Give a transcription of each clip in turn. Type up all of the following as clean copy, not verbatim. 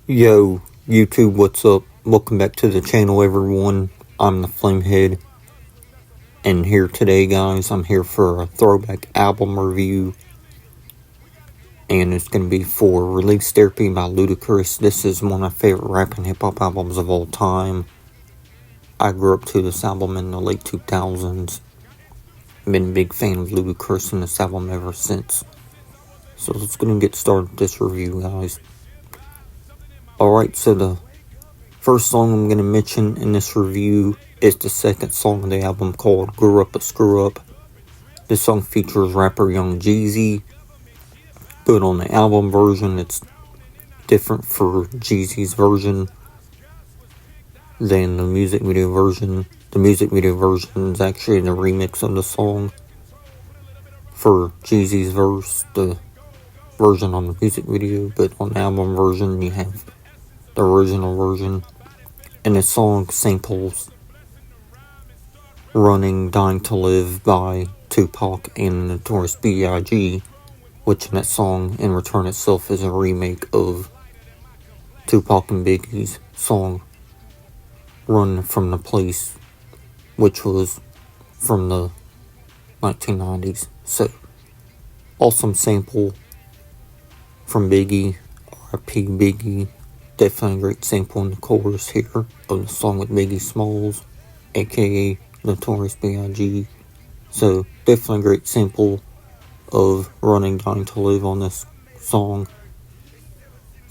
Yo, YouTube, what's up? Welcome back to the channel, everyone. I'm the Flamehead, and here today, guys, I'm here for a throwback album review, and it's going to be for Release Therapy by Ludacris. This is one of my favorite rap and hip-hop albums of all time. I grew up to this album in the late 2000s. Been a big fan of Ludacris and this album ever since. So let's go and get started with this review, guys. Alright, so the first song I'm going to mention in this review is the second song of the album called Grew Up a Screw Up. This song features rapper Young Jeezy, but on the album version it's different for Jeezy's version than the music video version. The music video version is actually the remix of the song for Jeezy's verse, the version on the music video, but on the album version you have the original version. And the song samples Running, Dying to Live by Tupac and Notorious B.I.G., which in that song in return itself is a remake of Tupac and Biggie's song Run from the Police, which was from the 1990s. So, awesome sample from Biggie, R.I.P. Biggie. Definitely a great sample in the chorus here of the song with Biggie Smalls, aka Notorious B.I.G. So, definitely a great sample of Running, Dying to Live on this song.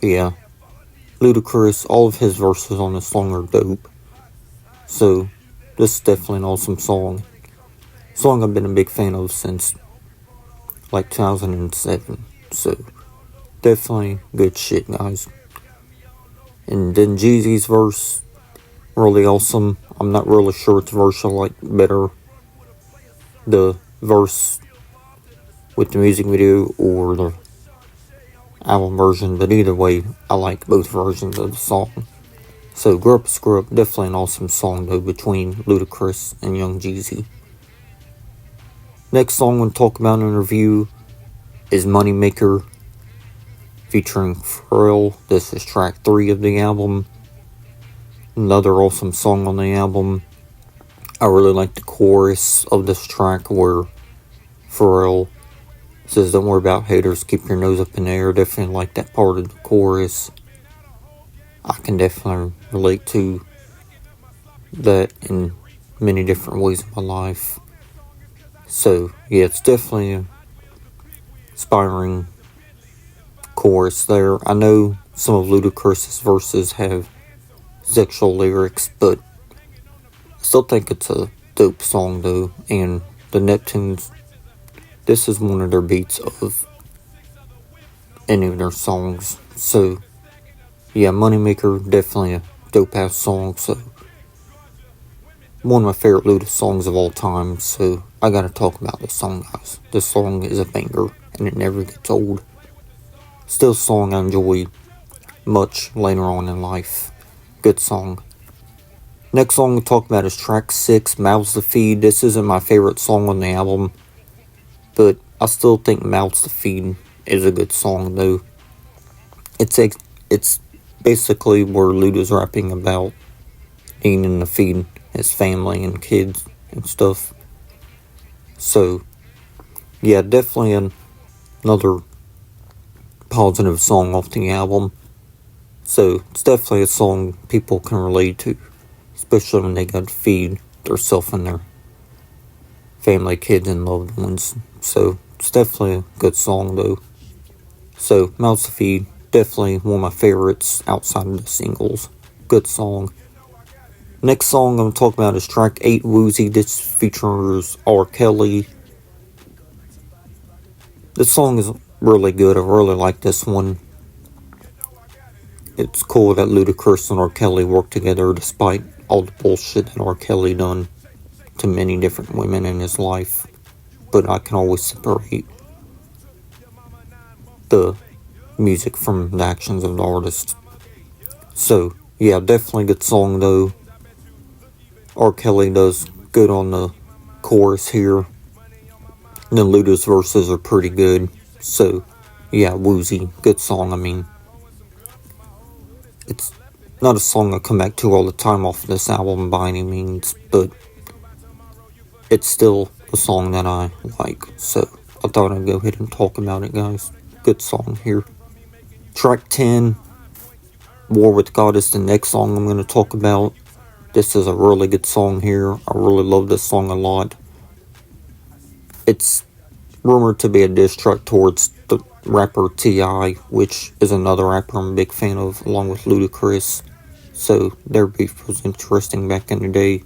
But yeah, Ludacris, all of his verses on this song are dope. So, this is definitely an awesome song. Song I've been a big fan of since like 2007. So, definitely good shit, guys. And then Jeezy's verse, really awesome. I'm not really sure which verse I like better. The verse with the music video or the album version. But either way, I like both versions of the song. So, Grow Up Screw Up, definitely an awesome song though between Ludacris and Young Jeezy. Next song I'm going to talk about in the review is Moneymaker, featuring Pharrell. This is track 3 of the album. Another awesome song on the album. I really like the chorus of this track where Pharrell says, "Don't worry about haters, keep your nose up in the air." Definitely like that part of the chorus. I can definitely relate to that in many different ways in my life. So, yeah, it's definitely an inspiring chorus there. I know some of Ludacris's verses have sexual lyrics, but I still think it's a dope song though. And the Neptunes, this is one of their beats of any of their songs. So yeah, Moneymaker, definitely a dope ass song. So one of my favorite Luda songs of all time. So I gotta talk about this song, guys. This song is a banger and it never gets old. Still a song I enjoy much later on in life. Good song. Next song we'll talk about is track 6, Mouths to Feed. This isn't my favorite song on the album, but I still think Mouths to Feed is a good song though. It's basically where Luda's rapping about needing to feed his family and kids and stuff. So yeah, definitely another positive song off the album. So it's definitely a song people can relate to, especially when they got to feed themselves and their family, kids, and loved ones. So it's definitely a good song though. So Mouths to Feed, definitely one of my favorites outside of the singles. Good song. Next song I'm going to talk about is track 8, Woozy. This features R. Kelly. This song is really good. I really like this one. It's cool that Ludacris and R. Kelly work together despite all the bullshit that R. Kelly done to many different women in his life. But I can always separate the music from the actions of the artist. So, yeah, definitely good song though. R. Kelly does good on the chorus here. And then Luda's verses are pretty good. So, yeah, Woozy. Good song, I mean. It's not a song I come back to all the time off of this album by any means, but it's still a song that I like, so I thought I'd go ahead and talk about it, guys. Good song here. Track 10, War with God, is the next song I'm going to talk about. This is a really good song here. I really love this song a lot. It's rumored to be a diss track towards the rapper T.I., which is another rapper I'm a big fan of, along with Ludacris. So their beef was interesting back in the day.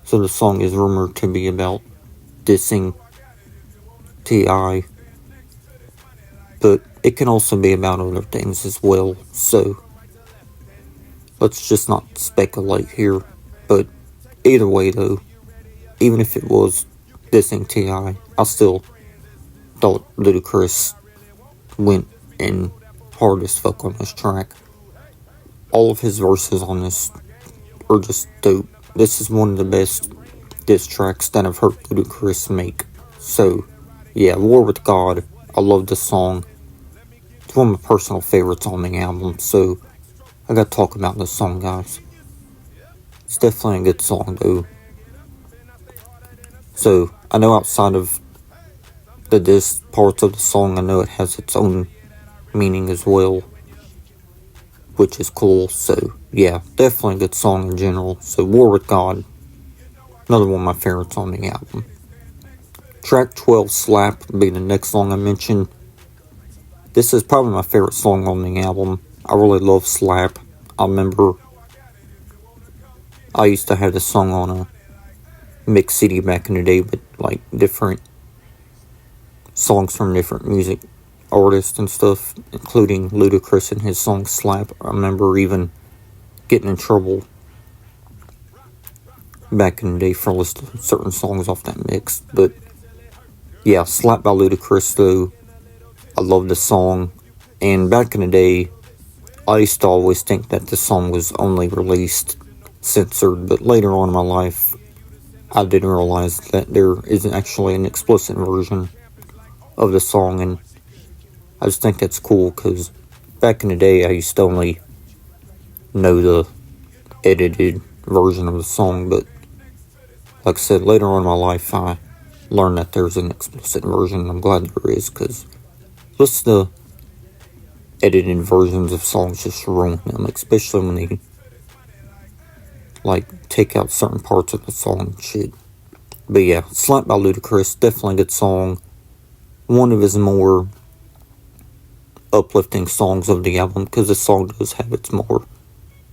So the song is rumored to be about dissing T.I., but it can also be about other things as well. So let's just not speculate here. But either way though, even if it was dissing T.I., I still thought Ludacris went in hard as fuck on this track. All of his verses on this are just dope. This is one of the best diss tracks that I've heard Ludacris make. So, yeah, War with God, I love this song. It's one of my personal favorites on the album, so I gotta talk about this song, guys. It's definitely a good song, though. So, I know outside of the diss parts of the song, I know it has its own meaning as well, which is cool. So yeah, definitely a good song in general. So War with God, another one of my favorites on the album. Track 12, Slap, will be the next song I mentioned. This is probably my favorite song on the album. I really love Slap. I remember I used to have this song on a mix CD back in the day with like different songs from different music artists and stuff, including Ludacris and his song Slap. I remember even getting in trouble back in the day for listening to certain songs off that mix. But yeah, Slap by Ludacris though, I love the song. And back in the day, I used to always think that the song was only released censored, but later on in my life, I didn't realize that there is actually an explicit version of the song, and I just think that's cool, because back in the day, I used to only know the edited version of the song, but like I said, later on in my life, I learned that there's an explicit version. I'm glad there is, because listen to edited versions of songs just ruin them, especially when they like take out certain parts of the song and shit. But yeah, Slap by Ludacris, definitely a good song. One of his more uplifting songs of the album, because the song does have its more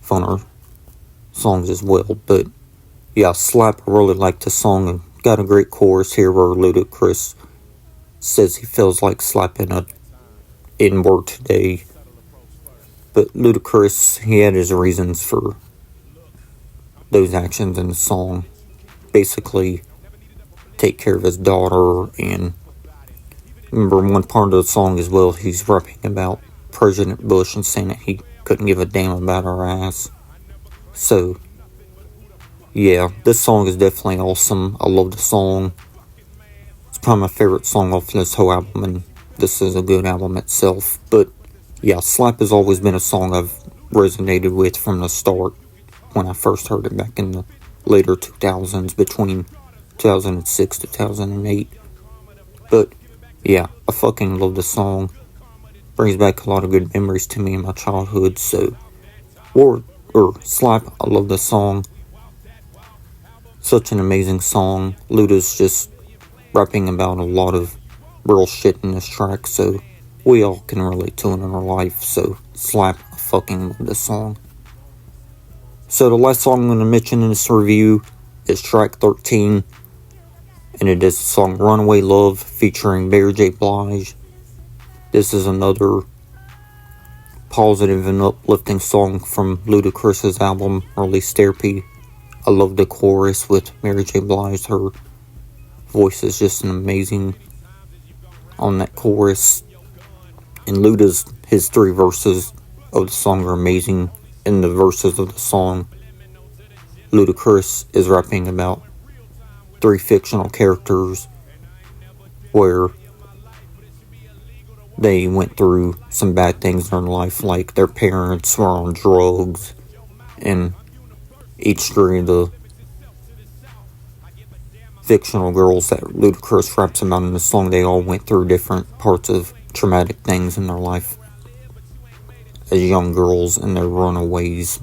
funner songs as well. But yeah, Slap, I really like the song, and got a great chorus here where Ludacris says he feels like slapping a N-word today. But Ludacris, he had his reasons for those actions in the song. Basically, take care of his daughter, and remember one part of the song as well, he's rapping about President Bush and saying that he couldn't give a damn about our ass. So, yeah, this song is definitely awesome. I love the song. It's probably my favorite song off this whole album, and this is a good album itself. But yeah, Slap has always been a song I've resonated with from the start when I first heard it back in the later 2000s, between 2006 to 2008. But yeah, I fucking love the song. Brings back a lot of good memories to me in my childhood. So, Slap, I love the song. Such an amazing song. Luda's just rapping about a lot of real shit in this track, so we all can relate to it in our life. So, Slap, I fucking love this song. So, the last song I'm going to mention in this review is track 13, and it is the song Runaway Love featuring Mary J. Blige. This is another positive and uplifting song from Ludacris' album Release Therapy. I love the chorus with Mary J. Blige. Her voice is just amazing on that chorus. And his 3 verses of the song are amazing. In the verses of the song, Ludacris is rapping about 3 fictional characters where they went through some bad things in their life, like their parents were on drugs, and each three of the fictional girls that Ludacris raps about in the song, they all went through different parts of traumatic things in their life as young girls, and their runaways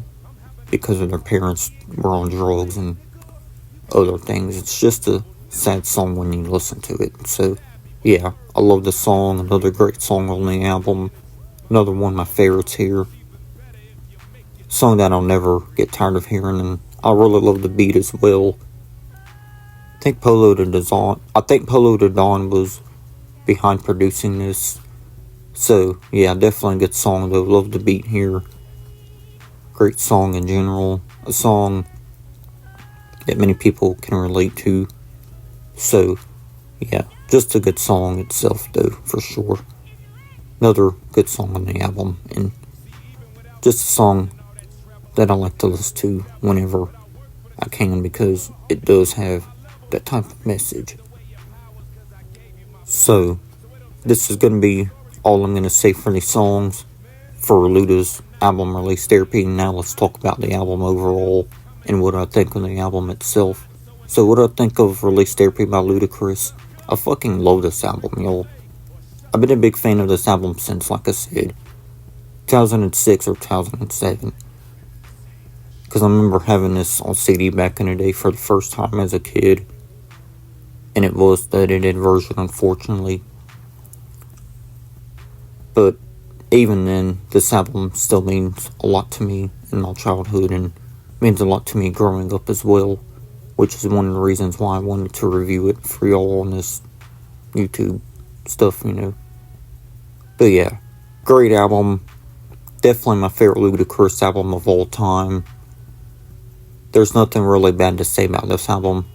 because of their parents were on drugs and other things. It's just a sad song when you listen to it. So yeah, I love the song. Another great song on the album. Another one of my favorites here. Song that I'll never get tired of hearing, and I really love the beat as well. I think Polo to Dawn was behind producing this. So yeah, definitely a good song though. Love the beat here. Great song in general. A song that many people can relate to. So yeah, just a good song itself though, for sure. Another good song on the album, and just a song that I like to listen to whenever I can, because it does have that type of message. So this is going to be all I'm going to say for these songs for Luda's album Release Therapy. Now let's talk about the album overall and what I think of the album itself. So what I think of Release Therapy by Ludacris, I fucking love this album, y'all. I've been a big fan of this album since, like I said, 2006 or 2007. Because I remember having this on CD back in the day for the first time as a kid. And it was the edited version, unfortunately. But even then, this album still means a lot to me in my childhood, and means a lot to me growing up as well, which is one of the reasons why I wanted to review it for y'all on this YouTube stuff, you know. But yeah, great album. Definitely my favorite Ludacris album of all time. There's nothing really bad to say about this album.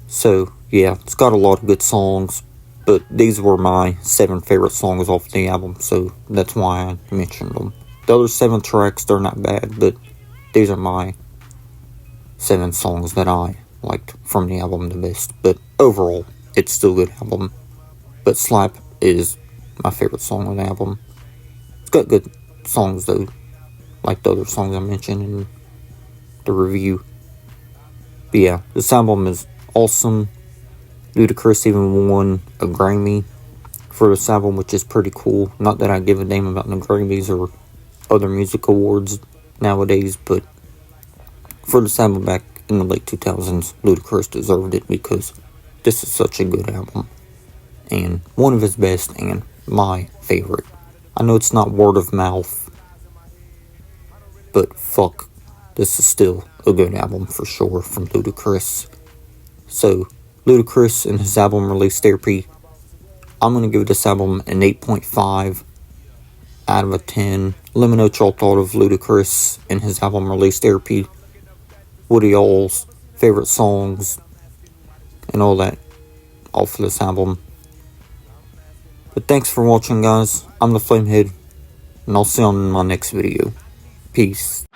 So yeah, it's got a lot of good songs, but these were my 7 favorite songs off the album, so that's why I mentioned them. The other 7 tracks, they're not bad, but these are my 7 songs that I liked from the album the best. But overall, it's still a good album. But Slap is my favorite song on the album. It's got good songs though, like the other songs I mentioned in the review. But yeah, this album is awesome. Ludacris even won a Grammy for this album, which is pretty cool. Not that I give a damn about the Grammys or other music awards nowadays, but for this album back in the late 2000s, Ludacris deserved it, because this is such a good album. And one of his best, and my favorite. I know it's not word of mouth, but fuck, this is still a good album for sure from Ludacris. So, Ludacris and his album Release Therapy, I'm going to give this album an 8.5 out of a 10. Let me know what y'all thought of Ludacris and his album Release Therapy. What are y'all's favorite songs and all that off of this album. But thanks for watching, guys. I'm the Flamehead, and I'll see you on my next video. Peace.